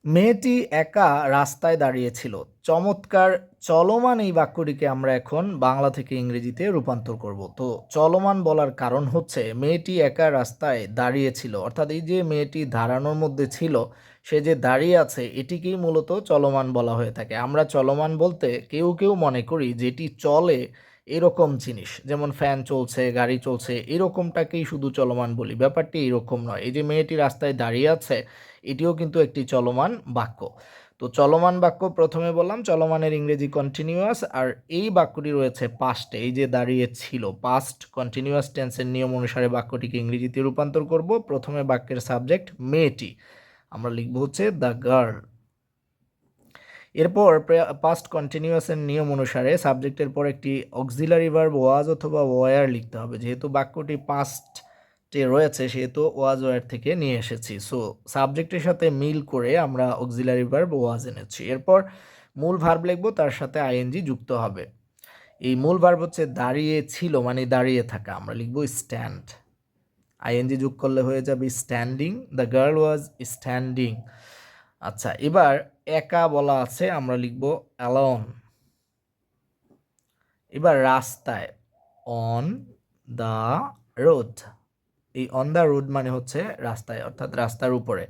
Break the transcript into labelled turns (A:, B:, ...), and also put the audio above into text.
A: মেয়েটি একা রাস্তায় দাঁড়িয়েছিল। চমৎকার! চলমান এই বাক্যটিকে আমরা এখন বাংলা থেকে ইংরেজিতে রূপান্তর করব। তো চলমান বলার কারণ হচ্ছে মেয়েটি একা রাস্তায় দাঁড়িয়েছিল, অর্থাৎ এই যে মেয়েটি দাঁড়ানোর মধ্যে ছিল, সে যে দাঁড়িয়ে আছে এটিকেই মূলত চলমান বলা হয়ে থাকে। আমরা চলমান বলতে কেউ কেউ মনে করি যেটি চলে এরকম জিনিস, যেমন ফ্যান চলছে, গাড়ি চলছে, এরকমটাকেই শুধু চলমান বলি। ব্যাপারটি এরকম নয়। এই যে মেয়েটি রাস্তায় দাঁড়িয়ে আছে, এটিও কিন্তু একটি চলমান বাক্য। তো চলমান বাক্য প্রথমে বললাম, চলমানের ইংরেজি কন্টিনিউয়াস, আর এই বাক্যটি রয়েছে পাস্টে। এই যে দাঁড়িয়ে ছিল, পাস্ট কন্টিনিউয়াস টেন্সের নিয়ম অনুসারে বাক্যটিকে ইংরেজিতে রূপান্তর করব। প্রথমে বাক্যের সাবজেক্ট মেয়েটি, আমরা লিখব হচ্ছে দ্য গার্ল। এরপর পাস্ট কন্টিনিউয়াসের নিয়ম অনুসারে সাবজেক্টের পর একটি অক্সিলারি ভার্ব ওয়াজ অথবা ওয়ার লিখতে হবে। যেহেতু বাক্যটি পাস্টে রয়েছে সেহেতু ওয়াজ ওয়ার থেকে নিয়ে এসেছি। সো সাবজেক্টের সাথে মিল করে আমরা অক্সিলারি ভার্ব ওয়াজ এনেছি। এরপর মূল ভার্ব লিখব, তার সাথে আইএনজি যুক্ত হবে। এই মূল ভার্ব হচ্ছে দাঁড়িয়ে ছিল, মানে দাঁড়িয়ে থাকা, আমরা লিখব স্ট্যান্ড। আইএনজি যোগ করলে হয়ে যাবে standing. The girl was standing. আচ্ছা, এবার একা বলা আছে, আমরা লিখব অ্যালোন। এবার রাস্তায়, অন দ্য রোড। এই অন দ্য রোড মানে হচ্ছে রাস্তায়, অর্থাৎ রাস্তার উপরে।